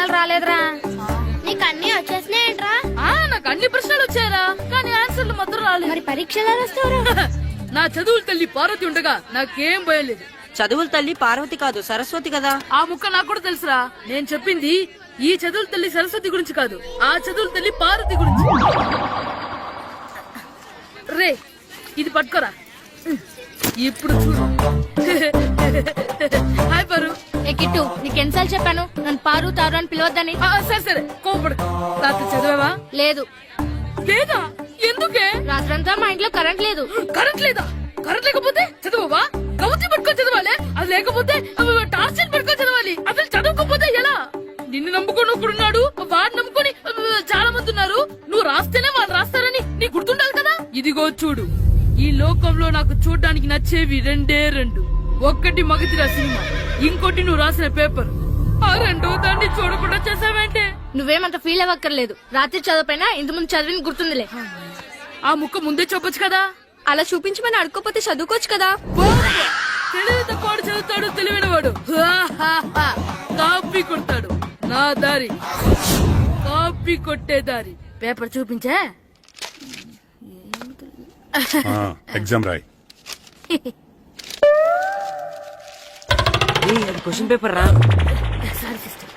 ప్రశ్నలు రాలేదురా. నీకు అన్ని వచ్చేసినాయంట్రా? నాకు అన్ని ప్రశ్నలు వచ్చాయరా, కానీ ఆన్సర్లు మాత్రం రాలేదు. మరి పరీక్షలు రాస్తావరా? నా చదువుల తల్లి పార్వతి ఉండగా నాకేం భయం లేదు. చదువుల తల్లి పార్వతి కాదు సరస్వతి కదా. ఆ ముక్క నాకు కూడా తెలుసురా. నేను చెప్పింది ఈ చదువుల తల్లి సరస్వతి గురించి కాదు, ఆ చదువుల తల్లి పార్వతి గురించి. రే ఇది పట్టుకోరా. ఇప్పుడు చూడు. హాయ్ పారు. ఏ కిట్టు, నీకెన్నిసార్లు చెప్పాను నన్ను పారు తారు అని పిలవద్దని? సరే సరే కోపడు. రాత్రి చదివావా? లేదు. లేదా? ఎందుకే? రాత్రంతా మా ఇంట్లో కరెంట్ లేదు. కరెంట్ లేదా? కరెంట్ లేకపోతే చదవవా? కవతి పట్టుకొని చదవాలి. అది లేకపోతే టార్చర్ పట్టుకొని చదవాలి. అసలు చదవకపోతే ఎలా? నిన్ను నమ్ముకొని ఒకడున్నాడు, వాడు నమ్ముకొని చాలా మంది ఉన్నారు. నువ్వు రాస్తేనే వాళ్ళు రాస్తారని నీకు గుర్తుండాలి కదా. ఇదిగో చూడు, ఈ లోకంలో నాకు చూడడానికి నచ్చేవి రెండే రెండు. ఒక్కటి మగతిరా సినిమా, ఇంకోటి నువ్వు రాసిన పేపర్. ఆ రెండో దాన్ని చూడకుండా చేసావేంటే? నువ్వేమంత ఫీల్ అవ్వక్కర్లేదు. రాత్రి చదవపోయినా ఇంత ముందు చదివిన గుర్తుందిలే. ఆ ముక్క ముందే చెప్పొచ్చు కదా. అలా చూపించమని అడుక్కోపోతే చదువుకోవచ్చు కదా. తెలివి తక్కువ చదువుతాడు, తెలివైన వాడు కాపీ కొడతాడు. నా దారి కాపీ కొట్టే దారి. పేపర్ చూపించా. ఎగ్జామ్ రాయ్. క్వశ్చన్ పేపర్ రా. Sorry sister.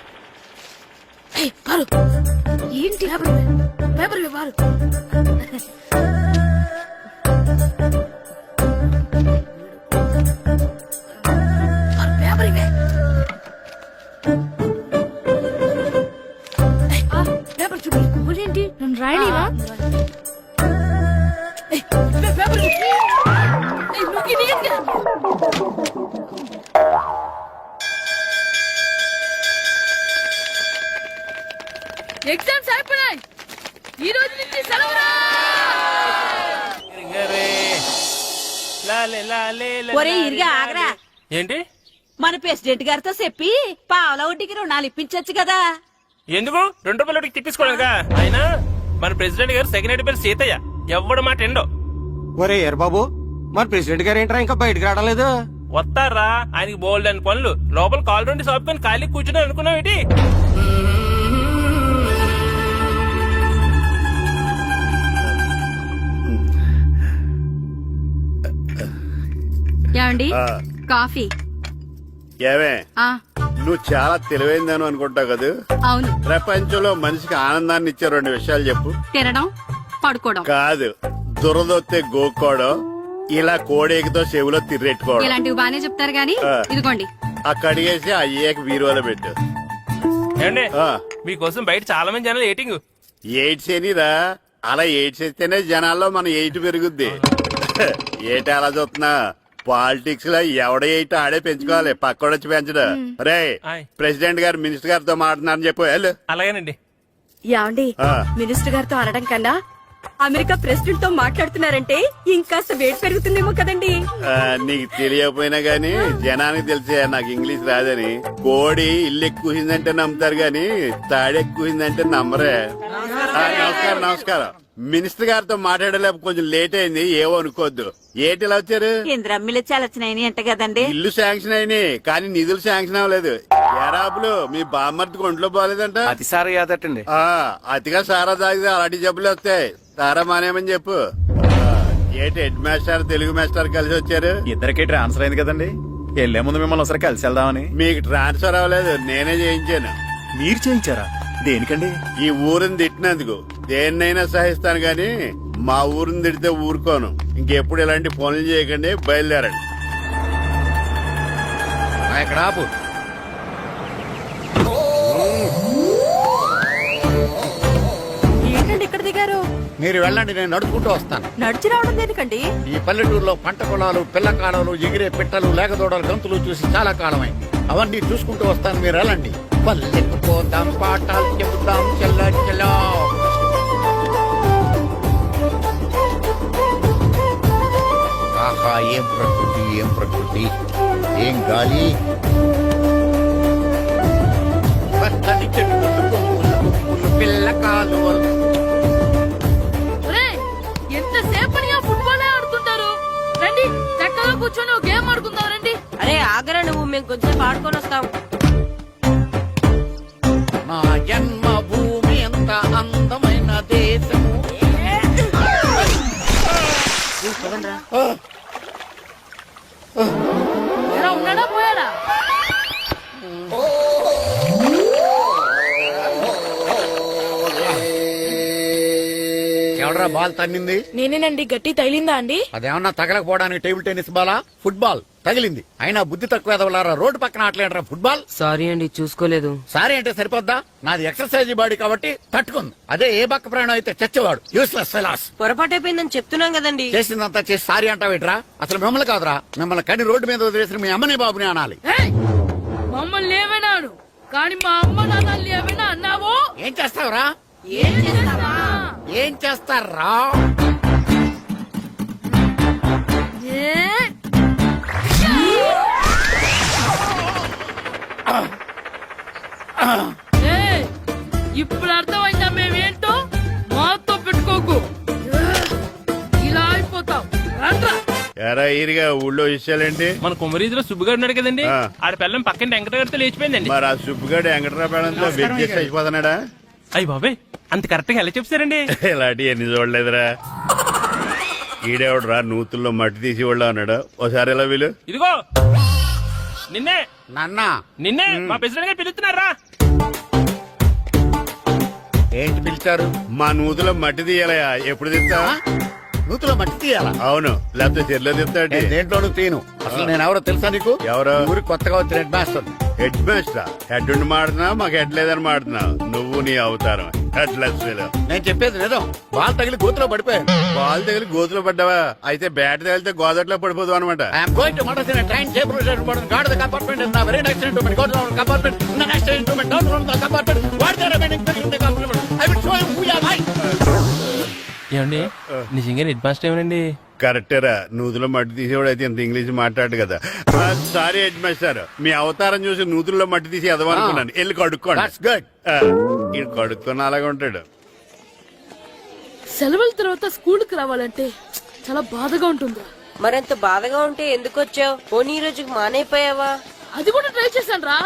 పారు ఏంటి పేపర్ పారు. పేపర్ ఇవే. పేపర్ చూపి. ఏంటి నన్ను రాయలేవా? పేపర్ ఎగ్జామ్స్ అయిపోయినాయి. ఈ రోజు నుంచి సెలవురా. ఒరే ఇరిగా ఆగరా. ఏంటి? మన ప్రెసిడెంట్ గారితో చెప్పి పావలా వడ్డీకి రుణాలు ఇప్పించొచ్చు కదా. ఎందుకు? 2 రూపాయలు తిప్పించుకోలేదుగా. అయినా మన ప్రెసిడెంట్ గారు సెకండ్ హెడ్ పేరు సీతయ్య. ఎవడు మాట ఎండో. ఒరే బాబు, మన ప్రెసిడెంట్ గారు ఏంట్రా ఇంకా బయటకు రావడం లేదు? వస్తారా? ఆయనకి బోల్డ్ అని పనులు. లోపల కాల్ నుండి సాపుకొని ఖాళీ కూర్చుని అనుకున్నావు ఏంటి? ఏమండి కాఫీ? ఏమే నువ్వు చాలా తెలివైందని అనుకుంటావు కదా. అవును. ప్రపంచంలో మనిషికి ఆనందాన్ని ఇచ్చే 2 విషయాలు చెప్పు. తినడం, పడుకోవడం. కాదు, దురదొత్తే గోక్కోవడం, ఇలా కోడేకితో చెవులో తిర్రెట్టుకోవడం. ఇలాంటివి బానే చెప్తారు గానీ ఇదిగోండి. ఆ కడిగేసి అయ్యాక బీరువాలో పెట్టు. ఏమండి, మీకోసం బయట చాలా మంది జనాలు ఏటింగ్. ఎయిడ్స్ ఏనిరా? అలా ఎయిడ్స్ ఇస్తేనే జనాల్లో మన ఎయిట్ పెరుగుద్ది. ఏటి అలా చూస్తున్నా? పాలిటిక్స్ లో ఎవడ ఎయిట్ ఆడే పెంచుకోవాలి, పక్కోడొచ్చి పెంచడం. రే ప్రెసిడెంట్ గారు మినిస్టర్ గారితో మాట్లాడుతున్నారని చెప్పు. వెళ్ళు. అలాగేనండి. యాండి మినిస్టర్ గారితో అనడం కన్నా అమెరికా ప్రెసిడెంట్ తో మాట్లాడుతున్నారంటే ఇంకాస్త వేడి పెరుగుతుందేమో కదండి. నీకు తెలియకపోయినా గానీ జనానికి తెలిసే నాకు ఇంగ్లీష్ రాదని. కోడి ఇల్లు ఎక్కువసిందంటే నమ్ముతారు గాని తాడెక్కువసిందంటే నమ్మరే. నమస్కారం నమస్కారం. మినిస్టర్ గారితో మాట్లాడలేక కొంచెం లేట్ అయింది, ఏవో అనుకోవద్దు. ఏటి ఇలా వచ్చారు? ఇంద్రమ్మిలు చాలొచ్చినాయని అంట కదండి. ఇల్లు శాంక్షన్ అయినాయి కానీ నిధులు శాంక్షన్ అవ్వలేదు. ఎరాబులు మీ బామ్మర్తికి ఒంట్లో పోలేదంట. అతిసారి యాదటండి. అతిగా సారా తాగితే అలాంటి జబ్బులు వస్తాయి. సారా మానేమని చెప్పు. ఏటి హెడ్ మాస్టర్ తెలుగు మాస్టర్ కలిసి వచ్చారు? ఇద్దరికి ట్రాన్స్ఫర్ అయింది కదండి. వెళ్లే ముందు మిమ్మల్ని ఒకసారి కలిసి వెళ్దామని. మీకు ట్రాన్స్ఫర్ అవ్వలేదు, నేనే చేయించాను. మీరు చేయించారా? దేనికండి? ఈ ఊరిని తిట్టినందుకు. దేన్నైనా సహిస్తాను గాని మా ఊరిని తిడితే ఊరుకోను. ఇంకెప్పుడు ఇలాంటి పనులు చేయకండి, బయలుదేరండి. ఇక్కడ ఆపు. ఏంటండి ఇక్కడ దిగారు? మీరు వెళ్ళండి, నేను నడుచుకుంటూ వస్తాను. నడిచి రావడం దేనికండి? ఈ పల్లెటూరులో పంట పొలాలు, పిల్ల కాడలు, ఎగిరే పిట్టలు, లేకదోడలు, గంతులు చూసి చాలా కాలమైంది. అవన్నీ చూసుకుంటూ వస్తాను, మీరు వెళ్ళండి. పల్లెకు పోతాం, పాఠాలు చెబుతాం, చెల్ల చెల్లో. ఆహా, ఏం ప్రకృతి, ఏం ప్రకృతి, ఏం గాలి. పచ్చని చెట్లు, పిల్ల కాలు. ఎంతసేపని ఆ ఫుట్బాల్ ఆడుతుంటారు. రండి చక్కగా కూర్చొని ఒక గేమ్ ఆడుకుందాం. రండి. అరే ఆగరా నువ్వు, మేము కొంచెం ఆడుకొని వస్తాం. నా జన్మభూమి ఎంత అందమైన దేశము. ఎలా ఉన్నాడా పోయాడా? ఎవడరా బాల్ తన్నింది? నేనేనండి. గట్టి తగిలిందా అండి? అదేమన్నా తగలకపోవడానికి టేబుల్ టెన్నిస్ బాలా, ఫుట్బాల్ తగిలింది. అయినా బుద్ధి తక్కువ ఎదవలారా, రోడ్డు పక్కన ఆటలేడరా ఫుట్బాల్. సారీ అండి, చూసుకోలేదు. సారీ అంటే సరిపోద్దా? నాది ఎక్సర్సైజ్ బాడీ కాబట్టి తట్టుకుంది. అదే ఏ బక్క ప్రాణం అయితే చచ్చేవాడు. Useless fellas. పొరపాటైపోయిందని చెప్తున్నాం కదండి. చేసిందంతా చేసి సారీ అంటావేట్రా? అసలు మిమ్మల్ని కాదురా, మిమ్మల్ని కని రోడ్డు మీద వదిలేసిన మీ అమ్మని బాబుని అనాలి. ఏయ్! మమ్మల్ని ఏమైనాడు కానీ మా అమ్మ నాన్నల్ని ఏమైనా అన్నావో? ఏం చేస్తావురా? ఏం చేస్తావా? ఏం చేస్తారా? ఏ? ఏయ్! ఇప్పుడు అర్థమైందా మేమేంటో? మాతో పెట్టుకోకు, ఇలా అయిపోతాం. రండ్రా. ఎరా ఈరిగా ఊళ్ళో విషయాలేంటి? మన కుమరీజులో సుబ్బుగాడు ఉన్నాడు కదండి, ఆ. ఆడ పిల్లం పక్కన వెంకటగారితో లేచిపోయిందండి. మరి ఆ సుబ్బుగాడు వెంకటరాపేడంతో వెజ్ అయిపోతున్నాడా? అయ్యి బాబాయ్, అంత కరెక్ట్ గా ఎలా చెప్తారండి? ఇలాంటి ఎన్ని చూడలేదురా. ఈడేవడరా నూతుల్లో మట్టి తీసి వాళ్ళు అన్నాడు. ఓసారి ఎలా వీలు ఇదిగో నిన్నే నాన్న నిన్నే మా ప్రెసిడెంట్ గారు పిలుస్తున్నారా? ఏంటి పిలిచారు? మా నూతులో మట్టి తీయాలయా. ఎప్పుడు తీస్తా? నూతులో మట్టి తీయాలా? అవును, లేకపోతే చెర్లో తీస్తాడు. నేను దేంట్లోనూ తీను. అసలు నేను ఎవరో తెలుసా నీకు? ఎవరు? ఊరికి కొత్తగా వచ్చిన head master. Head master. Head ఉండి మాడుతున్నావు, మాకు హెడ్ లేదని మాడుతున్నావు. నువ్వు నీ అవతారం హెడ్ లెస్. నేను చెప్పేది నిజం. బాల్ తగిలి గోతులో పడిపోయాను. బాల్ తగిలి గోతులో పడ్డావా? అయితే బ్యాట్ తగిలితే గోదట్లో పడిపోదు అనమాట. ఐఎమ్ గోయింగ్ టు మడసిన train table guard the compartment in the very next instrument. Go to the compartment in the next instrument. Down from the compartment. What the remaining thing in the compartment? I will show you who you are. ఏమండి నిజంగా head master ఏమనండి? కరెక్టేరా, నూతులో మట్టి తీసేవాడు అయితే ఇంత English మాట్లాడు కదా. Sorry head master, మీ అవతారం చూసి నూతుల్లో మట్టి తీసి ఎదవనుకున్నాను. వెళ్ళి కడుక్కోండి. That's good. ఇది కడుక్కొని అలాగే ఉంటాడు. సెలవుల తర్వాత స్కూల్కి రావాలంటే చాలా బాధగా ఉంటుందా? మరంత బాధగా ఉంటే ఎందుకు వచ్చావు? పోనీ ఈ రోజుకి మానైపోయావా? అది కూడా ట్రై చేశాను రా,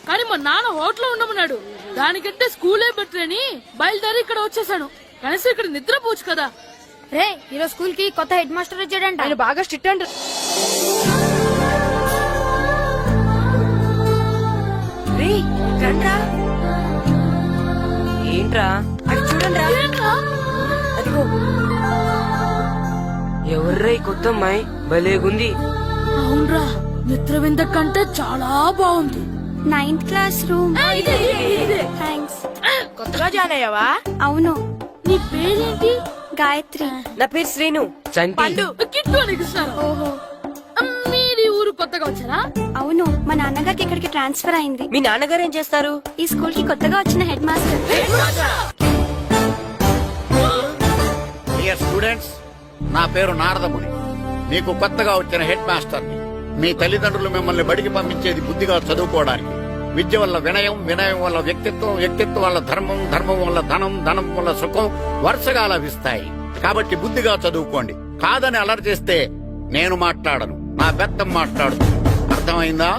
కానీ మా నాన్న హోటల్లో ఉండమన్నాడు. దానికంటే స్కూలే బెటర్ అని బయలుదేరి ఇక్కడ వచ్చేసాను. కనీసం ఇక్కడ నిద్రపోవచ్చు కదా. రే, ఈరోజు స్కూల్ కి కొత్త హెడ్ మాస్టర్ వచ్చాడంట. ఆయన బాగా స్ట్రిక్ట్ అంట. రే రండ్రా. ఏంట్రా? అటు చూడండి. ఏంట్రా? అదిగో ఎవర్రా ఈ కొత్త అమ్మాయి? భలేగుంది. అవునరా, మిత్ర వింద కంటే చాలా బాగుంది. 9th class room. ఇదే, ఇదే, ఇదే. థ్యాంక్స్. కొత్తగా జాయిన్ అయ్యావా? అవును, నీ పేరేంటి? గాయత్రి. నా పేరు శ్రీను. చంటి. కిట్టు అని ఇస్తారు. ఓహో, మీరు ఈ ఊరు కొత్తగా వచ్చారా? అవును, మా నాన్నగారికి ఇక్కడికి ట్రాన్స్ఫర్ అయింది. మీ నాన్నగారు ఏం చేస్తారు? ఈ స్కూల్ కి కొత్తగా వచ్చిన హెడ్ మాస్టర్. డియర్ స్టూడెంట్స్, నా పేరు నారదముని. మీకు కొత్తగా వచ్చిన హెడ్ మాస్టర్ని. మీ తల్లిదండ్రులు మిమ్మల్ని బడికి పంపించేది బుద్ధిగా చదువుకోవడానికి. విద్య వల్ల వినయం, వినయం వల్ల వ్యక్తిత్వం, వ్యక్తిత్వం వల్ల ధర్మం, ధర్మం వల్ల ధనం, ధనం వల్ల సుఖం వరుసగా లభిస్తాయి. కాబట్టి బుద్ధిగా చదువుకోండి. కాదని అలర్ చేస్తే నేను మాట్లాడను, నా బెత్తం మాట్లాడుతుంది. అర్థమైందా?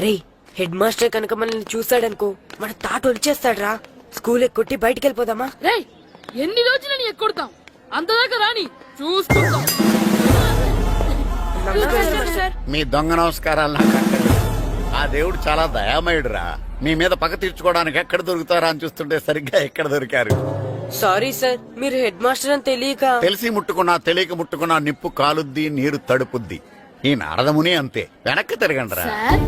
రే, హెడ్ మాస్టర్ కనుక మనల్ని చూసాడనుకో మన తాట వచ్చేస్తాడ్రా. స్కూల్ ఎక్కొట్టి బయటికి వెళ్ళిపోదామా? రేయ్, ఎన్ని రోజులని ఎక్కొడతాం? అంతదాకా రాని చూసుకుంటాం. మీ దొంగ నమస్కారాలు నాకు అక్కర్లేదు. ఆ దేవుడు చాలా దయామయుడురా. మీ మీద పగ తీర్చుకోవడానికి ఎక్కడ దొరుకుతారా అని చూస్తుంటే సరిగ్గా ఎక్కడ దొరికారు. సారీ సార్, మీరు హెడ్ మాస్టర్ అని తెలియక. తెలిసి ముట్టుకున్నా తెలియక ముట్టుకున్నా నిప్పు కాలుద్ది, నీరు తడుపుద్ది. ఈ నారదముని అంతే. వెనక్కి తిరగండిరా. సార్,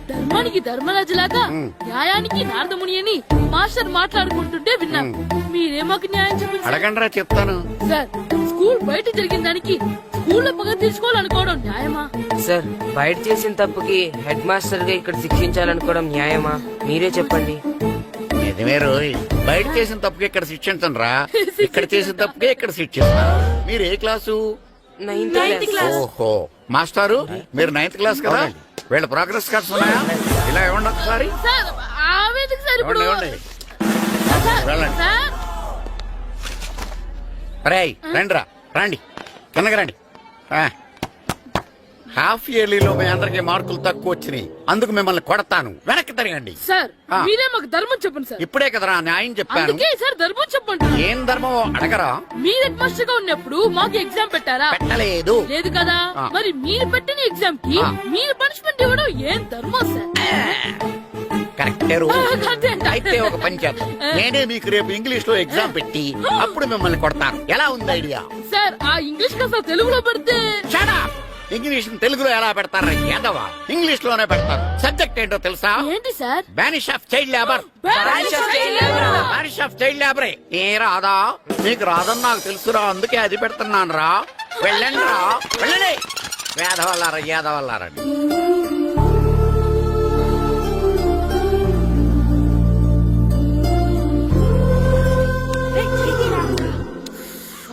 ధర్మానికి ధర్మరాజులాగా న్యాయానికి నారదముని అని మాస్టర్ మాట్లాడుకుంటుంటే విన్నాం. మీరే మాకు న్యాయం చెప్పండి సార్. అడగండిరా, చెప్తాను. సార్, స్కూల్ బయట జరిగిన దానికి స్కూల్లో పగ తీర్చుకోవాలనుకోవడం న్యాయమా? సార్, బయట చేసిన తప్పుకి హెడ్ మాస్టర్ గా ఇక్కడ శిక్షించాలనుకోవడం న్యాయమా? మీరే చెప్పండి. నిజమే రోయ్, బయట చేసిన తప్పుకి ఇక్కడ శిక్షించండి రా. ఇక్కడ చేసిన తప్పుకే ఇక్కడ శిక్షిస్తున్నారు. మీరు ఏ క్లాసు? 9th class. ఓహో, మాస్టారు మీరు 9th క్లాస్ కదా? వీళ్ళ ప్రోగ్రెస్ కార్డ్స్ ఉన్నాయా? ఇలా ఇవ్వండి ఒకసారి. సార్, ఆవేదకు సార్ ఇప్పుడు. ఇవ్వండి, ఇవ్వండి. సార్, వెళ్ళండి. సార్, రేయ్ రండి రా, రండి కిందకి రండి. హాఫ్ ఇయర్లీలో మీ అందరికి మార్కులు తక్కువ వచ్చినాయి, అందుకు మిమ్మల్ని కొడతాను. వెనక్కి తిరగండి. సార్ ఆ. మీరే మాకు ధర్మం చెప్పండి సార్. ఇప్పుడే కదరా న్యాయం చెప్పాను. అందుకే సార్ ధర్మం చెప్పండి. ఏం ధర్మమో అడగరా? మీరు హెడ్ మాస్టర్ గా ఉన్నప్పుడు మాకు ఎగ్జామ్ పెట్టారా? పెట్టలేదు. లేదు కదా. ఆ. మరి మీరు పెట్టిన ఎగ్జామ్ కి ఆ. మీరు పనిష్మెంట్ ఇవ్వడం ఏం ధర్మం సార్? కరెక్టే రూ. అదే. అయితే ఒక పని చేద్దాం, నేనే మీకు రేపు ఇంగ్లీష్ లో ఎగ్జామ్ పెట్టి అప్పుడు మిమ్మల్ని కొడతాను. ఎలా ఉంది ఐడియా? సార్ ఆ ఇంగ్లీష్ కాస్త తెలుగులో పెడితే. Shut up! ఇంగ్లీష్ తెలుగులో ఎలా పెడతారా యాదవా? ఇంగ్లీష్ లోనే పెడతారు. సబ్జెక్ట్ ఏంటో తెలుసా? ఏంటి sir? Banish of child labour. Banish of child labor. Banish of child లేబరే. ఏ రాదా? నీకు రాదని నాకు తెలుసురా, అందుకే అది పెడుతున్నాను రా. వెళ్ళండి రా, వెళ్ళండి. వేదవల్లారా, యాదవల్లారండి.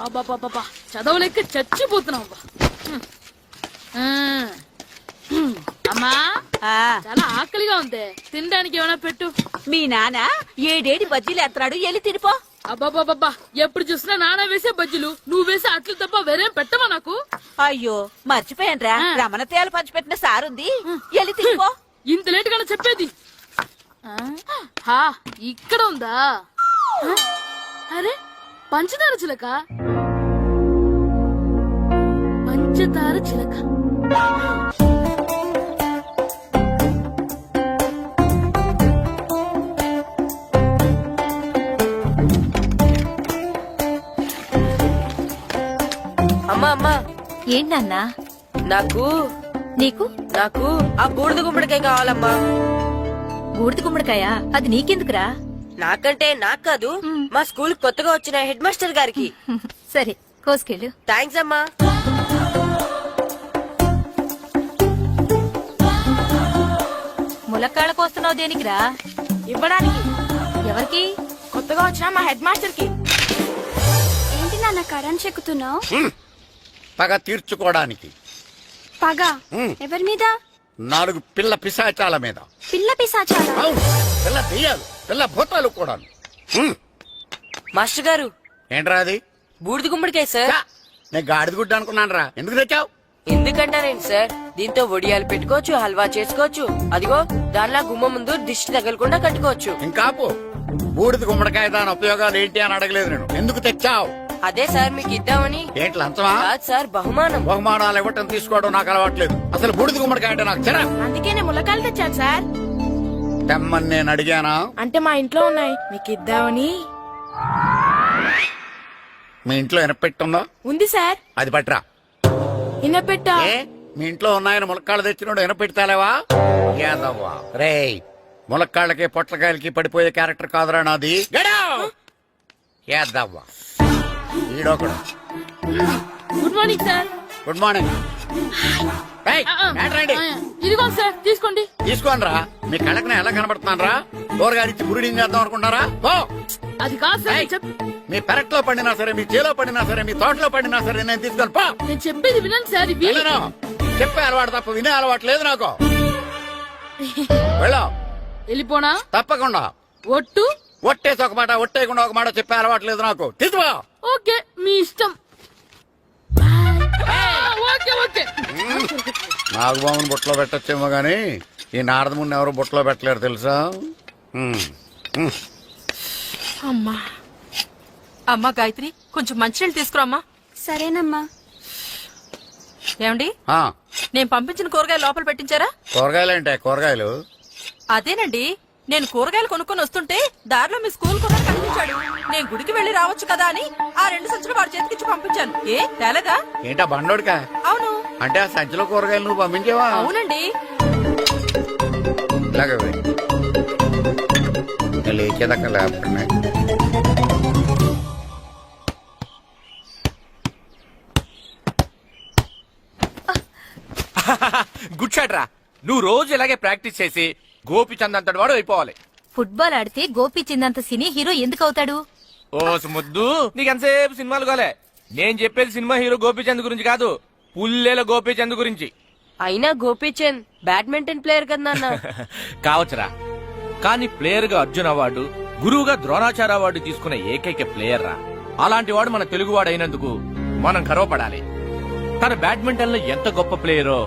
అబ్బబ్బబ్బబ్బా, చదవలేక చచ్చిపోతున్నాం అబ్బా. అమ్మా ఆ, చాలా ఆకలిగా ఉంది, తినడానికి ఏమైనా పెట్టు. మీ నాన్న ఏడేడి బజ్జీలు ఎత్తాడు, ఎల్లి తినిపో. అబ్బాబాబ్బా, ఎప్పుడు చూసినా నాన్న వేసే బజ్జీలు, నువ్వు వేసే అట్లు తప్ప వేరేం పెట్టవా నాకు? అయ్యో మర్చిపోయానురా, ఆ. రమణ తేలు పంచిపెట్టిన సారుంది, ఎల్లి తినిపో. ఇంత లేట్ గా చెప్పేది. హా, ఇక్కడ ఉందా? అరే పంచదార చిలక, పంచదార చిలక. అమ్మా అమ్మా, ఏంటన్నా? నాకు నీకు నాకు ఆ బూడిద గుమ్మడికాయ కావాలమ్మా. బూడిద గుమ్మడికాయ? అది నీకెందుకురా? నాకంటే నాకు కాదు, మా స్కూల్ కొత్తగా వచ్చిన హెడ్ మాస్టర్ గారికి. సరే కోసుకెళ్ళు. థ్యాంక్స్ అమ్మా. ములక్కాళ్ళ కోస్తున్నావు దేనికిరా? ఇవ్వడానికి. ఎవరికి? కొత్తగా వచ్చిన మా హెడ్ మాస్టర్ కి. ఏంటి నాన్న కరెంట్ చెక్కుతున్నావు? పగ తీర్చుకోవడానికి. పగ ఉమ్. ఎవరి మీద? 4 పిల్ల పిశాచాల మీద. పిల్ల పిశాచాలా? అవును, పిల్ల దెయ్యాలు, పిల్ల భూతాలు కూడా. మాస్టర్ గారు, ఏంట్రా అది? బూడిద గుమ్మడికాయ సార్. ఛా, నేను గాడిద గుడ్డ అనుకున్నాను రా. ఎందుకు తెచ్చావు? ఎందుకంటారేంటి సార్, దీంతో వడియాలు పెట్టుకోవచ్చు, హల్వా చేసుకోవచ్చు. అదిగో దానిలా గుమ్మ ముందు దిష్టి తగలకుండా కట్టుకోవచ్చు. ఇంకాపు, బూడిద గుమ్మడికాయ దాని ఉపయోగాలు ఏంటి అని అడగలేదు నేను. ఎందుకు తెచ్చావు? అదే సార్ మీకు ఇద్దామని. ఏంటి లంచమా? కాదు సార్, బహుమానం. బహుమానాలు ఇవ్వటం తీసుకోవడం నాకు అలవాట్లేదు. అసలు బూడిద గుమ్మడికాయ అంటే నాకు చెరా. అందుకే నేను ములకాయలు తెచ్చాను సార్. తెమ్మని నేను అడిగానా? అంటే మా ఇంట్లో ఉన్నాయి, మీకు ఇద్దామని. మీ ఇంట్లో ఎనపెట్టుందా? ఉంది సార్. అది పట్రా. ఇన్నపెట్టా. ఏ, మీ ఇంట్లో ఉన్నాయని ములక్కాళ్ళు తెచ్చినోడు ఎనపెడతాలేవా? యాదవ్వా రేయ్, ములక్కాళ్ళకి పొట్లకాయలకి పడిపోయే క్యారెక్టర్ కాదురా నాది. యాదవ్వా ఈడొకడు. Good morning sir. Good morning. రండి ఇదిగో సార్ తీసుకోండి. తీసుకోండి రా. మీ కళ్ళకి నేను ఎలా కనబడుతున్నాను రా? కూరగాయలిచ్చి బురిడింగ్ చేద్దాం అనుకుంటారా? ఓ, అది కాదు సార్. ఏయ్, మీ పెరట్లో పండినా సరే, మీ చేలో పండినా సరే, మీ తోటలో పండినా సరే నేను తీసుకొని పో. నేను చెప్పేది వినండి సార్. ఇవి వెళ్ళను. చెప్పే అలవాటు తప్ప వినే అలవాటు లేదు నాకు. వెళ్ళావు వెళ్ళిపోనా? తప్పకుండా. ఒట్టు. ఒట్టేసి ఒక మాట, ఒట్టేయకుండా ఒక మాట చెప్పే అలవాటు లేదు నాకు. తీసుకో. ఓకే మీ ఇష్టం. Okay okay. నాగబాబుని బుట్టలో పెట్టచ్చేమో గాని ఈ నారదముని ఎవరు బుట్టలో పెట్టలేరు తెలుసా? అమ్మా అమ్మా గాయత్రి, కొంచెం మంచినీళ్ళు తీసుకురామ్మా. సరేనమ్మా. ఏమండి, ఆ, నేను పంపించిన కూరగాయలు లోపల పెట్టించారా? కూరగాయలు ఏంటే? కూరగాయలు అదేనండి, నేను కూరగాయలు కొనుక్కొని వస్తుంటే దారిలో మీ స్కూల్ కూడా కనిపించాడు. నేను గుడికి వెళ్లి రావచ్చు కదా అని ఆ 2 సంచులు వాడి చేతికిచ్చి పంపించాను. ఏ తేలేదా? ఏంటా బండోడికా? అవును. అంటే ఆ సంచిలో కూరగాయలు నువ్వు పంపించేవా? అవునండి. ఇలాగే వెయ్. ఇంకా లేచేదాకా లేపండి. గుడ్ షాట్ రా. నువ్వు రోజు ఇలాగే ప్రాక్టీస్ చేసి గోపిచంద్ అంతటి వాడు అయిపోవాలి. ఫుట్బాల్ ఆడితే గోపీచంద్ సినీ హీరో ఎందుకు అవుతాడు? ఓ ముద్దు, నీకెంతసేపు సినిమాలు కాలే. నేను చెప్పేది సినిమా హీరో గోపిచంద్ గురించి కాదు, పుల్లేల గోపిచంద్ గురించి. అయినా గోపీచంద్ బ్యాడ్మింటన్ ప్లేయర్ కదా నాన్న. కావచ్చురా, కానీ ప్లేయర్ గా అర్జున్ అవార్డు, గురువుగా ద్రోణాచార్య అవార్డు తీసుకున్న ఏకైక ప్లేయర్ రా. అలాంటి వాడు మన తెలుగువాడు అయినందుకు మనం గర్వపడాలి. తన బ్యాడ్మింటన్ లో ఎంత గొప్ప ప్లేయరో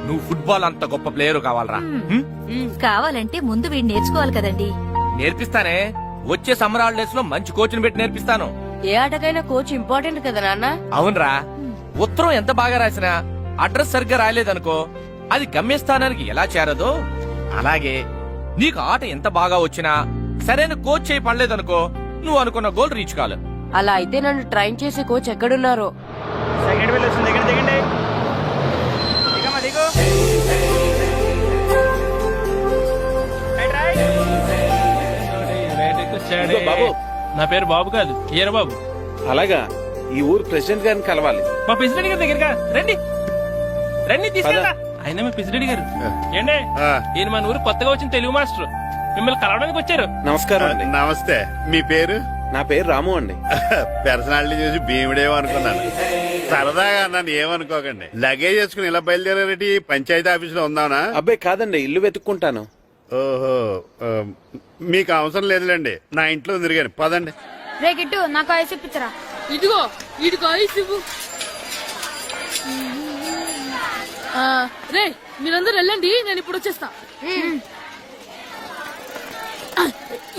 నువ్వు ఫుట్బాల్ అంత గొప్ప ప్లేయర్ కావాలరా హ్మ్? కావాలంటే ముందు వీడు నేర్చుకోవాలి కదండి. నేర్పిస్తానే. వచ్చే సమ్మర్ హాలిడేస్ లో మంచి కోచ్ని పెట్టి నేర్పిస్తాను. ఏ ఆటకైనా కోచ్ ఇంపార్టెంట్ కదా నాన్న. అవునరా, ఉత్తరం ఎంత బాగా రాసినా అడ్రస్ సరిగ్గా రాయలేదనుకో అది గమ్యస్థానానికి ఎలా చేరదో అలాగే నీకు ఆట ఎంత బాగా వచ్చినా సరైన కోచ్ చేయి పడలేదనుకో నువ్వు అనుకున్న గోల్ రీచ్ కాదు. అలా అయితే నన్ను ట్రైన్ చేసే కోచ్ ఎక్కడున్నారో. సెకండ్ వీల్ వస్తుంది, దగ్గర దిగండి. దిగమ్మా, దిగు. ఇదిగో బాబు, నా పేరు బాబు కాదు, ఈయన బాబు. అలాగా, ఈ ఊరు ప్రెసిడెంట్ గారిని కలవాలి. మా ప్రెసిడెంట్ గారి దగ్గరగా రండి. రండి తీసుకెళ్తా. ఆయన మా ప్రెసిడెంట్ గారు. ఏండే, ఈయన మన ఊరు కొత్తగా వచ్చిన తెలుగు మాస్టర్. మిమ్మల్ని కలవడానికి వచ్చారు. నమస్కారం అండి. నమస్తే. మీ పేరు? నా పేరు రాము అండి. పర్సనాలిటీ చూసి భీముడేమో అనుకున్నాను. సరదాగా నన్ను ఏమనుకోకండి. లగేజ్ చేసుకుని ఇలా బయలుదేరేటి పంచాయతీ ఆఫీస్ లో ఉందానా? అబ్బాయి కాదండి, ఇల్లు వెతుక్కుంటాను. ఓహో, మీకు అవసరం లేదులేండి, నా ఇంట్లో తిరిగాను. పదండి. రే గిట్టు నాకు ఐస్ ఇప్పించరా. ఇదిగో ఇదిగో ఐస్ ఇవ్వు. రే మీరందరూ వెళ్ళండి, నేను ఇప్పుడు వచ్చేస్తా.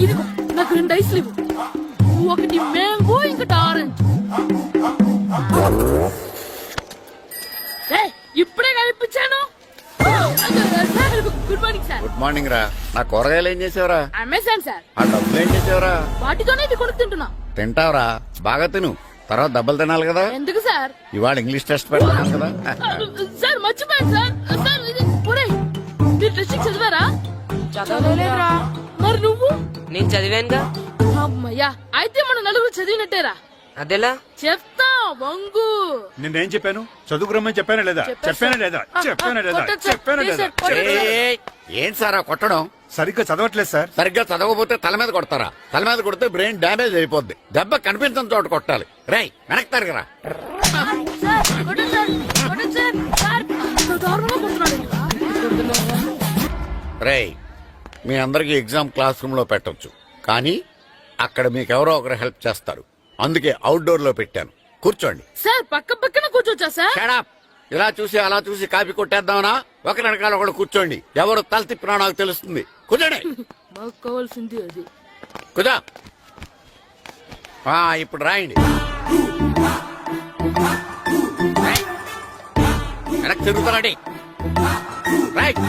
ఇదిగో నాకు 2 ఐస్లు ఇవ్వు. ఒకటి మ్యాంగో, ఇంకటి ఆరెంజ్. ఇప్పుడే కనిపించాను. Good morning sir. Good morning రా. నా కూరగాయలు ఏం చేసావురా? Amazon sir. ఆ డబ్బులు ఏం చేసావురా? వాటితోనే ఇది కొనుక్కుంటున్నా. తింటావురా? బాగా తిను, తర్వాత దెబ్బలు తినాలి కదా. ఎందుకు సార్? ఇవాళ ఇంగ్లీష్ టెస్ట్ పెడతాను కదా. సార్ మర్చిపోయాను సార్. సార్ ఇది ఒరేయ్, మీరు టెస్టింగ్ చదివారా? చదవలేదురా. మరి నువ్వు? నేను చదివానుగా. అమ్మయ్యా, అయితే మన నలుగురు చదివినట్టేరా. అదెలా? చెప్తా వంగు. నేనేం చెప్పాను? చదువుకురమ్మని చెప్పానా లేదా? చెప్పానా లేదా? చెప్పానా లేదా? కొట్టొచ్చు సార్. చెప్పానా ప్లీజ్ లేదా? సార్, కొట్టొచ్చు. ఏయ్, ఏంటి సార్ ఆ కొట్టడం? సరిగ్గా చదవట్లేదు సార్. సరిగ్గా చదవకపోతే తల మీద కొడతారా? తల మీద కొడితే బ్రెయిన్ డ్యామేజ్ అయిపోద్ది. దెబ్బ కనిపించిన చోట కొట్టాలి. రేయ్ వెనక్కి తరగరా. సార్, కొట్టండి సార్, కొట్టండి సార్. సార్, అంత దారుణంగా కొడుతున్నాడు. రేయ్, మీ అందరికి ఎగ్జామ్ క్లాస్ రూమ్ లో పెట్టొచ్చు, కానీ అక్కడ మీకు ఎవరో ఒకరు హెల్ప్ చేస్తారు. అందుకే అవుట్డోర్ లో పెట్టాను. కూర్చోండి. సార్ పక్క పక్కన కూర్చోచ్చా సార్? Shut up. ఇలా చూసి అలా చూసి కాపీ కొట్టేద్దామనా? ఒకరి వెనకాల ఒకడు కూర్చోండి. ఎవరు తల తిప్పినా నాకు తెలుస్తుంది. కూర్చోండి. మాకు కావాల్సింది అది. కూర్చో. ఇప్పుడు రాయండి. వెనక్కి తిరుగుతారండి. రైట్.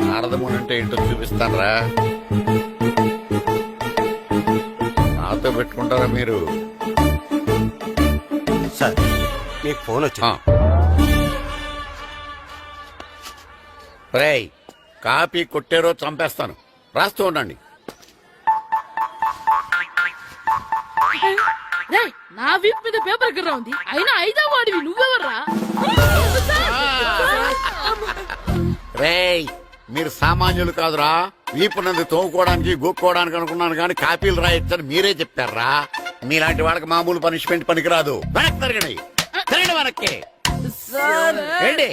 నారదముని అంటే ఏంటో చూపిస్తానరా. నాతో పెట్టుకుంటారా మీరు? సార్ మీకు ఫోన్ వచ్చా? రేయ్, కాపీ కొట్టారో చంపేస్తాను. రాస్తూ ఉండండి. రేయ్, నా వీప్ మీద పేపర్ ఎక్కడ ఉంది? అయినా 5వ వాడివి నువ్వెవర్రా? రేయ్, మీరు సామాన్యులు కాదురా. వీపునంది తోముకోవడానికి గోక్కోవడానికి అనుకున్నాను, కానీ కాపీలు రాయొచ్చని మీరే చెప్పారా. మీలాంటి వాళ్ళకి మామూలు పనిష్మెంట్ పనికిరాదు. వెనక్కి తిరగండి. తిరగండి వెనక్కి. ఏంటి?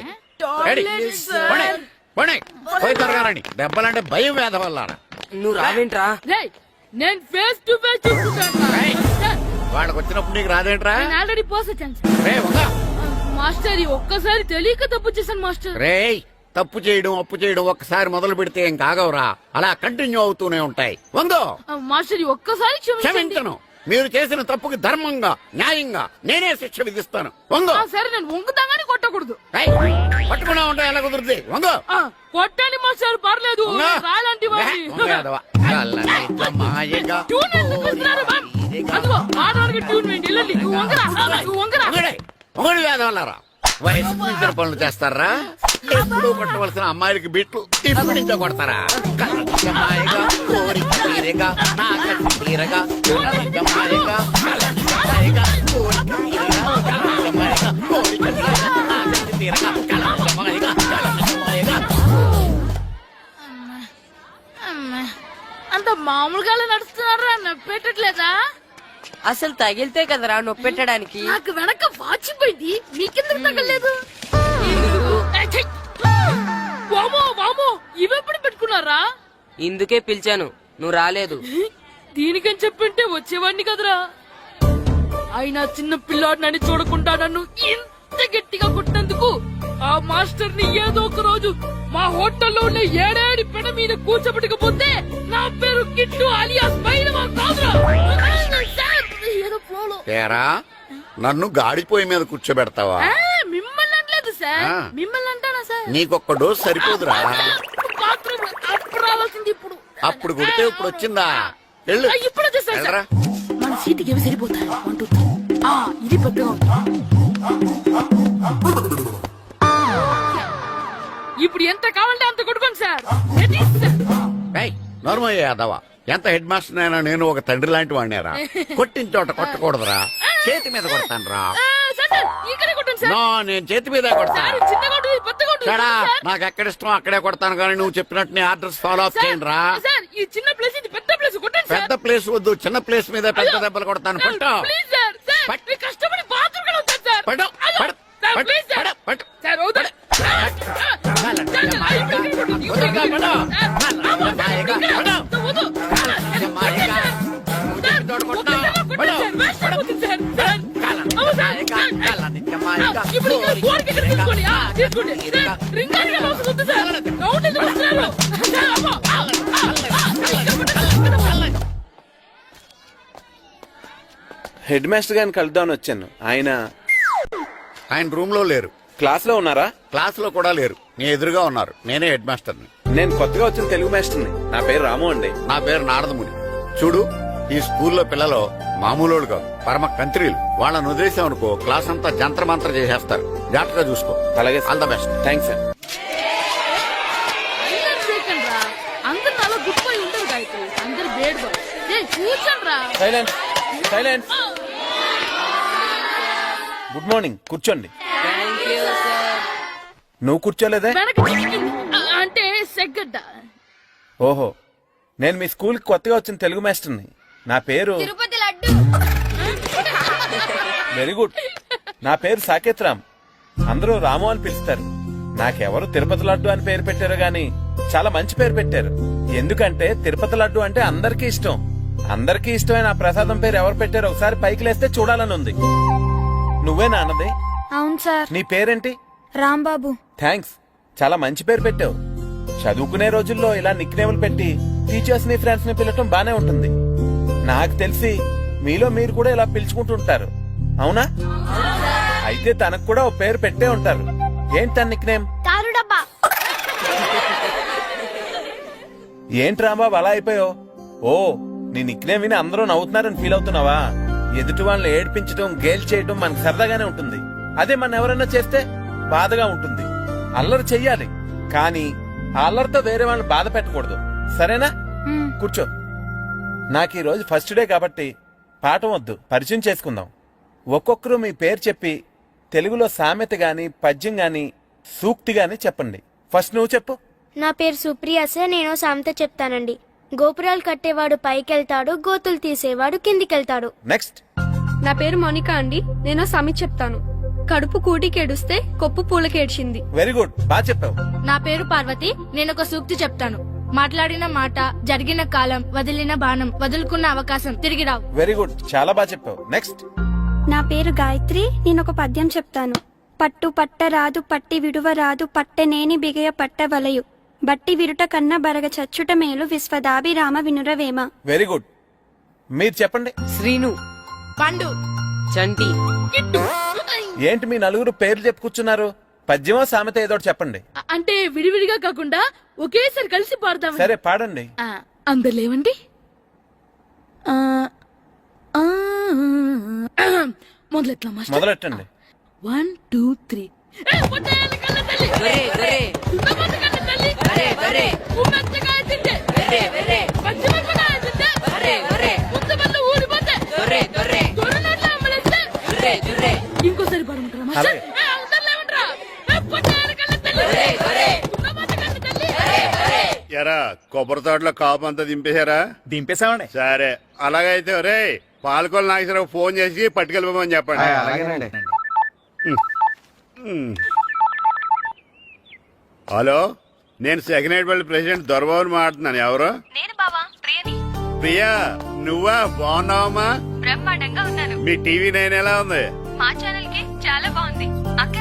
పోయి తిరగారండి. దెబ్బలంటే భయం వేద వల్ల. నువ్వు రావేంట్రా? రేయ్, నేను ఫేస్ టు ఫేస్ చూసుకుంటాను. వాళ్ళకి వచ్చినప్పుడు నీకు రాదేంట్రా? నేను ఆల్రెడీ పోస్ వచ్చాను సార్. రే వంగా. మాస్టర్ ఈ ఒక్కసారి తెలియక తప్పు చేశాను మాస్టర్. రేయ్, తప్పు చేయడం అప్పు చేయడం ఒక్కసారి మొదలు పెడితే ఏం కాగవరా. అలా కంటిన్యూ అవుతూనే ఉంటాయి. వందో. మాస్టర్ ఈ ఒక్కసారి క్షమించండి. క్షమించను. మీరు చేసిన తప్పుకి ధర్మంగా న్యాయంగా నేనే శిక్ష విధిస్తాను. వందో. సరే, నేను వంగుతాగానే కొట్టకూడదు. పట్టుకున్నా ఉంటా ఎలా కుదురుతుంది. వందో. కొట్టండి మాస్టర్, పర్లేదు. రాలాంటి ట్యూన్ ఎందుకు ఇస్తున్నారు? అదిగో ఆడవాళ్ళకి ట్యూన్ వేయండి. వెళ్ళండి. నువ్వు వంగరా, నువ్వు వంగరా. ఒకటి వేదవల్లారా. వయసు మించిన పనులు చేస్తారా? ఎప్పుడు కొట్టవలసిన అమ్మాయిలకి బిట్లు ఇప్పుడు నుంచో కొడతారా? కలగమాయగా, కోరిక తీరగా, నా కసి తీరగా, కలగమాయగా, కలగమాయగా, కోరిక తీరగా, కలగమాయగా, కోరిక తీరగా, నా కసి తీరగా, కలగమాయగా, కలగమాయగా. అంత మామూలుగా నడుస్తున్నారా? నొప్పెట్టట్లేదా? అసలు తగిలితే కదరా నొప్పెట్టడానికి. నాకు వెనక వాచిపోయింది, మీకెందుకు తగలేదు? వామో వామో, ఇవెప్పుడు పెట్టుకున్నారా? ఇందుకే పిలిచాను, నువ్వు రాలేదు. దీనికని చెప్పింటే వచ్చేవాడిని కదరా. అయినా చిన్న పిల్లాడినని చూడకుండా నన్ను ఇంత అంత గట్టిగా కొట్టినందుకు ఆ మాస్టర్ ని ఏదో ఒక రోజు మా హోటల్లో ఉన్న ఏడేడి పెడ మీద కూర్చోబెట్టకపోతే నా పేరు కిట్టు అలియాస్ బైరవా కాదురా. సార్, ఏదో ఫ్లోలో. తేరా నన్ను గాడిపోయి మీద కూర్చోబెడతావా? మిమ్మల్ని అనలేదు సార్, ఆ. మిమ్మల్ని అంటానా సార్? నీకొక్క డోస్ సరిపోదురా? బాత్రూమ్ అప్పుడు రావాల్సింది ఇప్పుడు. అప్పుడు కొడితే ఇప్పుడు వచ్చిందా? వెళ్ళు. ఇప్పుడు వచ్చేసా సార్. వెళ్ళరా. మన సీటుకి ఏమి సరిపోతాయి? 1, 2, 3. ఇది పెద్దగా ఉంది. ఇప్పుడు ఎంత కావాలంటే అంత కొట్టుకోండి సార్. Ready, sir? నోర్మయ్య యాదవ, ఎంత హెడ్ మాస్టర్ అయినా నేను ఒక తండ్రి లాంటి వాడినేరా. కొట్టిన చోట కొట్టకూడదురా, చేతి మీద కొడతాను రా. సార్, సార్, ఇక్కడే కొట్టండి సార్. నో, నేను చేతి మీద కొడతా. సార్, చిన్నగా ఉంటుంది, పెద్దగా ఉంటుంది. చెడా, సార్. నాకు ఎక్కడ ఇష్టం అక్కడే కొడతాను, కానీ నువ్వు చెప్పినట్టు నీ ఆర్డర్స్ ఫాలో అప్ సార్, చేయండి రా. సార్, ఈ చిన్న ప్లేస్ ఇది పెద్ద ప్లేస్ కొట్టండి సార్. పెద్ద ప్లేస్ వద్దు, చిన్న ప్లేస్ మీద పెద్ద దెబ్బలు కొడతాను. సార్, పట్టు ప్లీజ్ సార్. సార్, పట్టు. మీ కష్టపడి బాత్రూమ్ కూడా వద్దు సార్. పట్టు, అయ్యో, పట్టు, సార్, పట్టు, ప్లీజ్ సార్. పట్టు, పట్టు. సార్, వద్దు. సార్, సార్, ఇప్పుడు ఇక్కడ కొట్టు. హెడ్ మాస్టర్ గారిని కలుద్దామని వచ్చాను. ఆయన రూమ్ లో లేరు, క్లాస్ లో ఉన్నారా? క్లాస్ లో కూడా లేరు, నీ ఎదురుగా ఉన్నారు. నేనే హెడ్ మాస్టర్ని. నేను కొత్తగా వచ్చిన తెలుగు మాస్టర్ని. నా పేరు రాము అండి. నా పేరు నారదముని. చూడు, ఈ స్కూల్లో పిల్లలు మామూలు కాదు, పరమ కంత్రీలు. వాళ్ళని వదిలేసామనుకో క్లాస్ అంతా జంత్ర మంత్ర చేసేస్తారు. జాగ్రత్తగా చూసుకో. అలాగే all the best. Thanks sir. అందరు అలా గుర్తుపోయి ఉండరు గాయత్రి, అందరు బేడ్ బాయ్. కూర్చోండి రా. Silence, silence. గుడ్ మార్నింగ్, కూర్చోండి. నువ్వు కూర్చోలేదే? అంటే సెగ్గడ్డ. ఓహో, నేను మీ స్కూల్ కి కొత్తగా వచ్చిన తెలుగు మాస్టర్ని. నా పేరు తిరుపతి లడ్డు. Very good. నా పేరు సాకేత్ రామ్. అందరూ రాము అని పిలుస్తారు. నాకెవరు తిరుపతి లడ్డు అని పేరు పెట్టారు గాని చాలా మంచి పేరు పెట్టారు. ఎందుకంటే తిరుపతి లడ్డు అంటే అందరికీ ఇష్టం. అందరికీ ఇష్టమైన ఆ ప్రసాదం పేరు ఎవరు పెట్టారు ఒకసారి పైకి లేస్తే చూడాలని ఉంది. నువ్వేనా అన్నది? అవును సార్. నీ పేరేంటి? రాంబాబు. థ్యాంక్స్, చాలా మంచి పేరు పెట్టావు. చదువుకునే రోజుల్లో ఇలా నిక్నేములు పెట్టి టీచర్స్ ని ఫ్రెండ్స్ ని పిలవటం బానే ఉంటుంది. నాకు తెలిసి మీలో మీరు కూడా ఇలా పిలుచుకుంటుంటారు, అవునా? అయితే తనకు కూడా ఓ పేరు పెట్టే ఉంటారు. ఏంటి తన నిక్నేమ్? తారు డబ్బా. ఏంటి రాంబాబు అలా అయిపోయావు? ఓ, నీ నిక్నేమ్ విని అందరూ నవ్వుతున్నారని ఫీల్ అవుతున్నావా? ఎదుటి వాళ్ళని ఏడ్పించడం, గేల్ చేయడం మనకు సరదాగానే ఉంటుంది. అదే మన ఎవరైనా చేస్తే బాధగా ఉంటుంది. అల్లరి చెయ్యాలి, కానీ ఆ అల్లరితో వేరే వాళ్ళని బాధ పెట్టకూడదు, సరేనా? కూర్చో. నాకు ఈ రోజు ఫస్ట్ డే కాబట్టి పాఠం వద్దు, పరిచయం చేసుకుందాం. ఒక్కొక్కరు మీ పేరు చెప్పి తెలుగులో సామెత గాని, పద్యం గాని, సూక్తి గాని చెప్పండి. ఫస్ట్ నువ్వు చెప్పు. నా పేరు సుప్రియ సార్. నేను సామెత చెప్తానండి. గోపురాలు కట్టేవాడు పైకెళ్తాడు, గోతులు తీసేవాడు కిందికెళ్తాడు. నెక్స్ట్. నా పేరు మోనిక అండి. నేను సామెత చెప్తాను. కడుపు కూటికేడుస్తే కొప్పు పూలకేడ్చింది. వెరీ గుడ్, బాగా చెప్పావు. నా పేరు పార్వతి. నేను ఒక సూక్తి చెప్తాను. మాట్లాడిన మాట, జరిగిన కాలం, వదిలిన బాణం, వదులుకున్న అవకాశం తిరిగి రావు. వెరీ గుడ్, చాలా బాగా చెప్పావు. నెక్స్ట్. నా పేరు గాయత్రి. నేను ఒక పద్యం చెప్తాను. పట్టు పట్టరాదు, పట్టి విడువ రాదు, పట్టనేని బిగయ పట్టవలయు, బట్టి విరుట కన్నా బరగ చచ్చుట మేలు, విశ్వదాభిరామ వినురవేమ. Very good. మీరు చెప్పండి. శ్రీను, పండు, చంటి, కిట్టు. ఏంటి మీ నలుగురు పేర్లు చెప్పు కూర్చున్నారు? పద్యమో సామెత ఏదో ఒకటి చెప్పండి. అంటే విడివిడిగా కాకుండా ఒకేసారి కలిసి పాడతాం. సరే, పాడండి. అందరు లేవండి. మొదలెట్లా మాస్టర్? మొదలెట్టండి. 1, 2, 3. గొర్రె, గొర్రె, గొర్రె, గొర్రె, గొర్రె, గొర్రె, గొర్రె, గొర్రె, గొర్రె, జుర్రె, జుర్రె. ఇంకోసారి పాడమంటారా మాస్టర్? అలాగే. అందరు లేవంటారా? గొర్రె, గొర్రె, ఎరా కొబ్బరి తోటలో కాపు అంతా దింపేశారా? దింపేశామండి. సరే, అలాగైతే ఒరే పాలకొల నాగేశ్వరరావు ఫోన్ చేసి పట్టుకెళ్ళిపోమని చెప్పండి. అలాగేనండి. హలో, నేను సెకండ్ హెడ్ వాళ్ళ ప్రెసిడెంట్ దొరబాబుని మాట్లాడుతున్నాను. ఎవరు? నేను బావా ప్రియని. ప్రియా, నువ్వా? బాగున్నావమ్మా? బ్రహ్మాండంగా ఉన్నాను. మీ టీవీ 9 ఎలా ఉంది? మా ఛానల్ కి చాలా బాగుంది. అక్క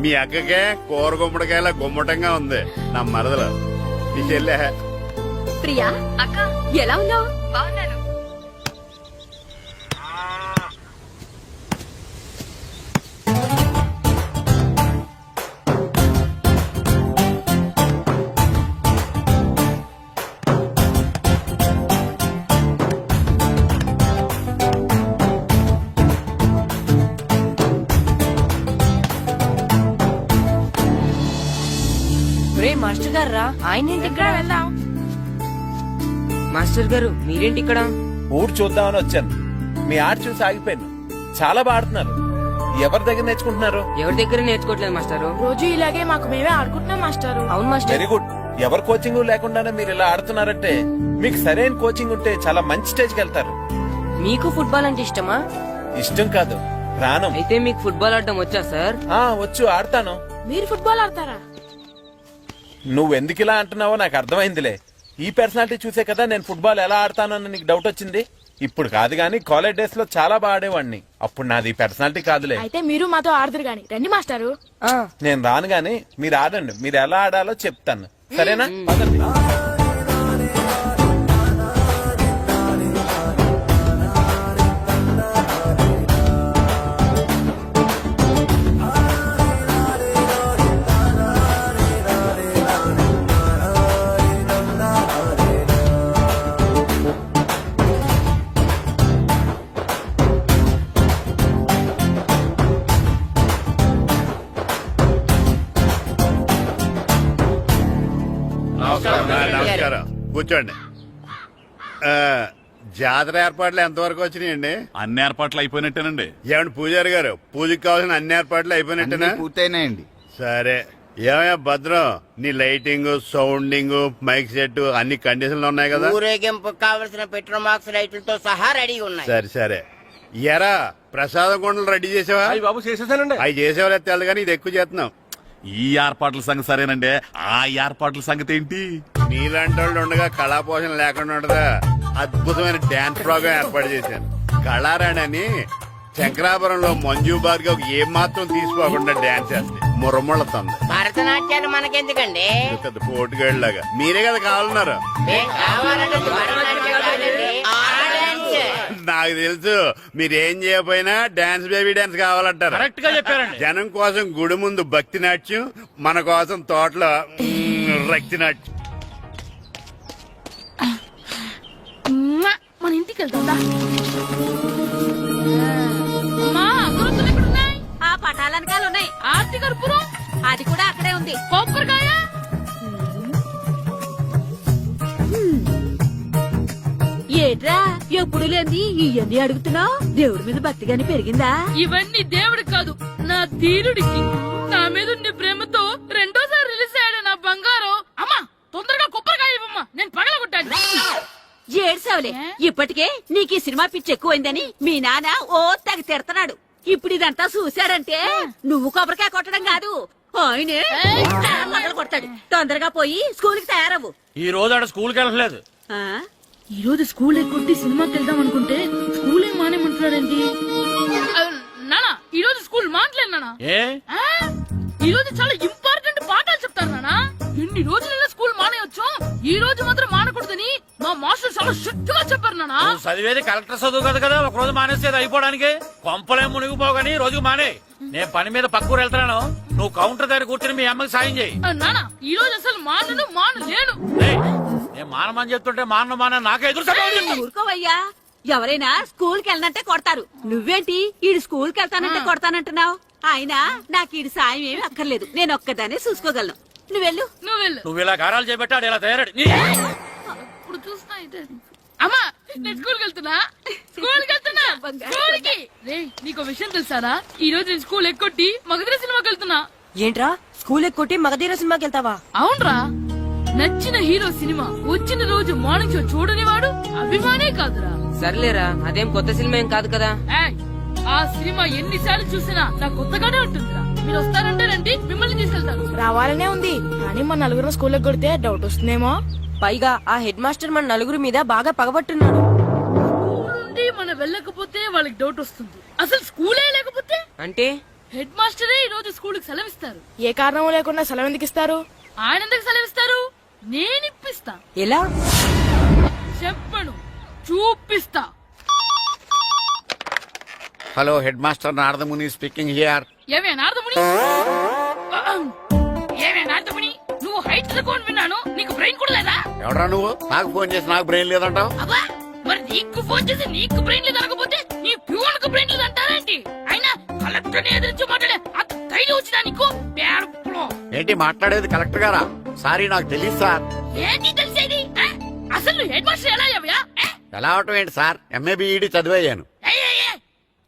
మీ అక్కకే కూర గుమ్మడికాయల గుమ్మటంగా ఉంది నా మరదలు ఈ చెల్లె. ప్రియా అక్క ఎలా ఉన్నావు? బాగున్నాను. రే మాస్టర్ గారు రా, ఆయన ఏంటి ఇక్కడ? వెళ్దాం. మాస్టర్ గారు మీరేంటి ఇక్కడ? ఊరు చూద్దామని వచ్చాను. మీ ఆట చూసి ఆగిపోయాను. చాలా బాడుతున్నారు. ఎవరి దగ్గర నేర్చుకుంటున్నారు? ఎవరి దగ్గర నేర్చుకోవట్లేదు మాస్టారు. రోజు ఇలాగే మాకు మేమే ఆడుకుంటున్నాం మాస్టారు. అవును మాస్టర్. Very good. ఎవరి కోచింగ్ లేకుండానే మీరు ఇలా ఆడుతున్నారంటే మీకు సరైన కోచింగ్ ఉంటే చాలా మంచి స్టేజ్కి వెళ్తారు. మీకు ఫుట్బాల్ అంటే ఇష్టమా? ఇష్టం కాదు, ప్రాణం. అయితే మీకు ఫుట్బాల్ ఆడడం వచ్చా సార్? వచ్చు, ఆడతాను. మీరు ఫుట్బాల్ ఆడతారా? నువ్వెందుకు ఇలా అంటున్నావో నాకు అర్థమైందిలే. ఈ పర్సనాలిటీ చూసే కదా నేను ఫుట్బాల్ ఎలా ఆడతానని నీకు డౌట్ వచ్చింది. ఇప్పుడు కాదు గానీ కాలేజ్ డేస్ లో చాలా బాగా ఆడేవాడిని. అప్పుడు నాది పర్సనాలిటీ కాదులే. అయితే మీరు మాతో ఆడదురు గాని రండి మాస్టారు. నేను రాను గానీ మీరు ఆడండి. మీరు ఎలా ఆడాలో చెప్తాను, సరేనా? పదండి. నమస్కారం, కూర్చోండి. జాతర ఏర్పాట్లు ఎంతవరకు వచ్చినాయండి? అన్ని ఏర్పాట్లు అయిపోయినట్టేనండి. ఏమండి పూజారి గారు, పూజకి కావాల్సిన అన్ని ఏర్పాట్లు అయిపోయినట్టేనా? పూర్తయినాయండి. సరే. ఏమయ్యా భద్రం, నీ లైటింగ్, సౌండింగ్, మైక్ సెట్ అన్ని కండిషన్లు ఉన్నాయి కదా? ఊరేగింపు కావలసిన పెట్రోల్ మార్క్స్ లైట్లతో సహా రెడీ ఉన్నాయి. సరే సరే. ఎరా ప్రసాదం కొండలు రెడీ చేసావా? బాబు చేసేసానండి. అవి చేసేవాళ్ళే తెలు కానీ ఇది ఎక్కువ చేస్తున్నావు. ఈ ఏర్పాట్ల సంగతి సరేనండి, ఆ ఏర్పాట్ల సంగతి ఏంటి? నీలాంటి వాళ్ళు ఉండగా కళాపోషణ లేకుండా ఉండదా? అద్భుతమైన డాన్స్ ప్రోగ్రామ్ ఏర్పాటు చేశాను. కళారాణి అని శంకరాపురంలో మంజు భార్గవ్ ఏం మాత్రం తీసుకోకుండా డాన్స్ చేస్తే మురముళ్ళతుంది. భరతనాట్యాలు మనకెందుకండి? పెద్ద పోటుగాళ్ళలాగా మీరే కదా కావాలన్నారు. నాకు తెలుసు మీరేం చేయకపోయినా డాన్స్ బేబీ డాన్స్ కావాలంటారు. కరెక్ట్ గా చెప్పారండి. జనం కోసం గుడి ముందు భక్తి నాట్యం, మన కోసం తోటలో రక్తి నాట్యం. మన ఇంటికి వెళ్తా. అమ్మా అగరొత్తులు ఎక్కడున్నాయి? ఆ పటాలనకాలు ఉన్నాయి. ఆర్తి కర్పూరం అది కూడా అక్కడే ఉంది. కొబ్బరికాయ ఏట్రా ఎప్పుడు లేని ఇవన్నీ అడుగుతున్నావు? దేవుడి మీద భక్తిగాని పెరిగిందా? ఇవన్నీ దేవుడికి కాదు, నా ధీరుడికి. నా మీద ఉండే ప్రేమతో రెండోసారి రిలీజ్ అయ్యాడు నా బంగారం. అమ్మా తొందరగా కొబ్బరికాయ ఇవ్వమ్మా, నేను పగలగొట్టాను. ఏడ్సావులే, ఇప్పటికే నీకు ఈ సినిమా పిచ్చి ఎక్కువైందని మీ నాన్న ఓ తెగ తిడతాడు. ఇప్పుడు ఇదంతా చూశాడంటే నువ్వు కొబ్బరికాయ కొట్టడం కాదు, ఆయనే పగల కొడతాడు. తొందరగా పోయి స్కూల్ కి తయారవ్వు. ఈ రోజు ఆడ స్కూల్కి వెళ్ళలేదు. ఆ? ఈ రోజు స్కూల్ ఎక్కొట్టి సినిమాకి వెళ్దాం అనుకుంటే స్కూల్ ఏం మానేమంటున్నాడండి. నానా ఈ రోజు స్కూల్ మానట్లేదు నానా. ఏ ఈ రోజు చాలా ఇంపార్టెంట్ పాఠాలు చెప్తారు నానా. ఎన్ని రోజులైనా స్కూల్ మానేయొచ్చు, ఈ రోజు మాత్రం మానకూడదని మా మాస్టర్ చాలా స్ట్రిక్ట్ గా చెప్పారు నానా. చదివేది కలెక్టర్ చదువు కదా కదా, ఒక రోజు మానేసేది అయిపోవడానికి. కొంపలే మునిగిపోగాని రోజు మానే. నేను పని మీద పక్కూరు వెళ్తున్నాను, నువ్వు కౌంటర్ దగ్గర కూర్చొని మీ అమ్మకి సాయం చేయి. నానా ఈ రోజు అసలు మానలేను. నేను మానమని చెప్తుంటే మాన నాకే ఎదురు. ఊరుకోవయ్యా, ఎవరైనా స్కూల్ కి వెళ్ళనంటే కొడతారు. నువ్వేంటి ఈడు స్కూల్ కి వెళ్తానంటే కొడతానంటున్నావు? అయినా నాకు ఈడు సాయం ఏమి అక్కర్లేదు, నేను ఒక్కదాన్ని చూసుకోగలను. నువ్వెళ్ళు. నువ్వు ఇలా గారాలు చేపెట్టాడు ఇలా తయారాడు. ఇప్పుడు చూస్తా అయితే. అమ్మా నేను స్కూల్కి వెళ్తున్నా. స్కూల్కి రే నీకు విషయం తెలుసారా? ఈ రోజు నేను స్కూల్ ఎక్కొట్టి మగధీర సినిమాకి వెళ్తున్నా. ఏంట్రా స్కూల్ ఎక్కొట్టి మగధీర సినిమాకి వెళ్తావా? అవునరా, నచ్చిన హీరో సినిమా వచ్చిన రోజు మార్నింగ్ షో చూడని వాడు అభిమానే కాదురా. సర్లేరా, అదేం కొత్త సినిమా ఏం కాదు కదా. ఆ సినిమా ఎన్నిసార్లు చూసినా నాకు కొత్తగానే ఉంటుందిరా. మీరు వస్తారంటే రండి, మిమ్మల్ని తీసుకెళ్తాను. రావాలనే ఉంది కానీ మన నలుగురు స్కూల్ కొడితే డౌట్ వస్తుందేమో. పైగా ఆ హెడ్ మాస్టర్ మన నలుగురి మీద బాగా పగబట్టున్నాడు. మనం వెళ్ళకపోతే వాళ్ళకి డౌట్ వస్తుంది. అసలు స్కూలే లేకపోతే అంటే హెడ్ మాస్టరే ఈ రోజు స్కూల్ కి సెలవిస్తారు. ఏ కారణం లేకుండా సెలవు ఎందుకు ఇస్తారు? ఆయన ఎందుకు సెలవిస్తారు? నేను ఇప్పిస్తా. ఎలా? చెప్పను, చూపిస్తా. Hello head master Naradamuni speaking here. ఏమే నారదముని, ఏమే నారదముని, నువ్వు హైట్ తక్కువ విన్నాను, నీకు బ్రెయిన్ కూడా లేదా? ఎవడా నువ్వు? నాకు ఫోన్ చేసి నాకు బ్రెయిన్ లేదంటావు? అబ్బా, మరి నీకు ఫోన్ చేసి నీకు బ్రెయిన్ లేదు అనకపోతే నీ ప్యూన్ కు బ్రెయిన్ లేదు అంటారేంటి? అయినా కలెక్టర్ ని ఎదిరించి మాట్లాడే అంత ధైర్యం వచ్చినా నీకు? పేరులో ఏంటి మాట్లాడేది? కలెక్టర్ గారా? సారీ నాకు తెలియదు సార్. ఏంటి తెలిసేది? అసలు నువ్వు హెడ్ మాస్టర్ ఎలా అయ్యావయ్యా? ఎలా అవటం ఏంటి సార్? MA B Ed చదివయ్యాను.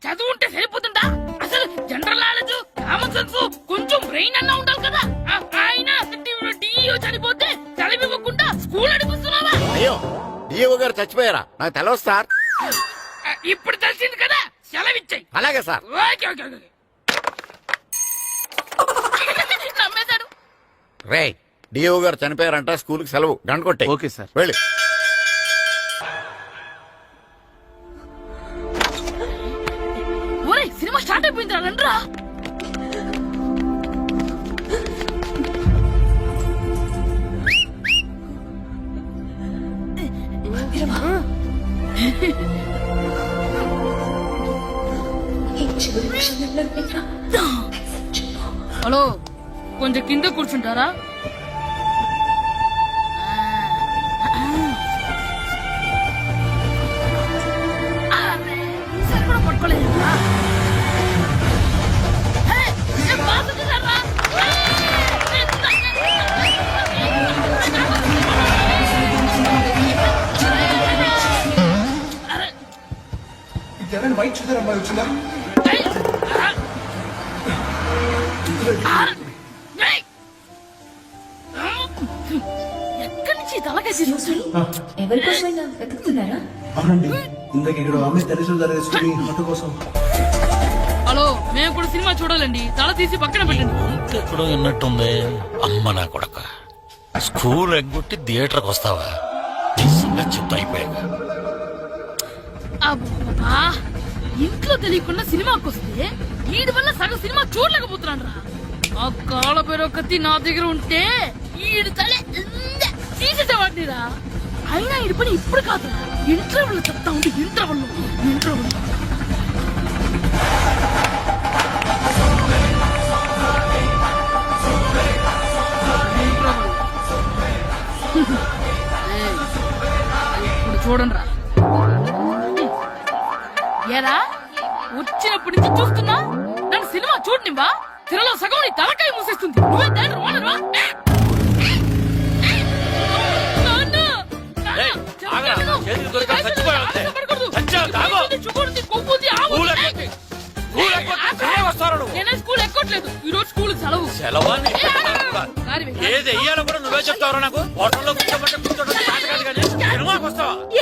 చదువు ఉంటే సరిపోతుందా? అసలు జనరల్ నాలెడ్జ్, కామన్ సెన్స్, కొంచెం బ్రెయిన్ అన్నా ఉండాలి కదా. ఆయన డిఇఓ చనిపోతే చదివివ్వకుండా స్కూల్ నడిపిస్తున్నావా? అయ్యో, డిఓ గారు చచ్చిపోయారా? నాకు తెలవదు సార్. ఇప్పుడు తెలిసింది కదా, సెలవిచ్చాయి. అలాగే సార్. Okay okay okay. నమ్మేశాడు. రే, డిఓ గారు చనిపోయారంట, స్కూల్ కి సెలవు. గంట కొట్టే. Okay sir. వెళ్ళి. ఒరేయ్, సినిమా స్టార్ట్ అయిపోయిందిరా, రండ్రా. హలో, కొంచెం కింద కూర్చుంటారా? ఈసారి కూడా పట్టుకోలేదా? వైట్ చూద్దరు అమ్మాయి వచ్చిందా? ఎక్కడి నుంచి తలకేసి ఎవరికోసమైనా వెతుకుతున్నారా? అవునండి, ఇందాక ఇక్కడ అమ్మాయి తల్లిదండ్రులు ధరేసుకుని ఆటో కోసం. హలో, మేము కూడా సినిమా చూడాలండి. తల తీసి పక్కన పెట్టండి. ఎక్కడో విన్నట్టుంది. అమ్మ నా కొడక, స్కూల్ ఎగ్గొట్టి థియేటర్కి వస్తావా? చెప్తా అయిపోయాక. అబ్బా, ఇంట్లో తెలియకుండా సినిమాకి వస్తే వీడి వల్ల సగం సినిమా చూడలేకపోతున్నాను రా. ఆ కాళ్ళ పేరు కత్తి నా దగ్గర ఉంటే ఈడు తలే తీసేసేవాడిని రా. అయినా ఈడి పని ఇప్పుడు కాదురా, ఇంటర్వెల్ చెప్తా ఉంటే ఇంటర్వెల్ ఇప్పుడు చూడండి రా. ఏరా, వచ్చినప్పటి నుంచి చూస్తున్నా, నన్ను సినిమా చూడనివ్వా? తిరలో సగం నీ తలకాయ మూసేస్తుంది. నువ్వే థియేటర్ ఓనర్వా? నేనే స్కూల్ ఎక్కట్లేదు, ఈ రోజు స్కూల్ సెలవు. ఏది వెయ్యాలో కూడా నువ్వే చెప్తావు నాకు. హోటల్లో కూర్చోబట్టే కూర్చోబట్టి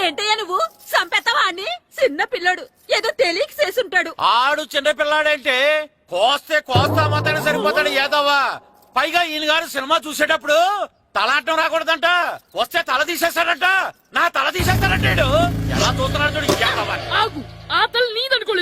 ఏంటయ్యా నువ్వు? సంపెత్తవా అని? చిన్న పిల్లడు ఏదో తెలియక చేసుంటాడు. ఆడు చిన్న పిల్లాడంటే కోస్తే కోస్తా మాత్రమే సరిపోతాడు ఏదవ్వా. పైగా ఈయన గారు సినిమా చూసేటప్పుడు తలాటం రాకూడదంట, వస్తే తల తీసేస్తాడంట. నా తల తీసేస్తాడంటాడు. ఎలా చూస్తున్నాడు చూడు. ఆగు, ఆ తల నీదనుకోలేదు.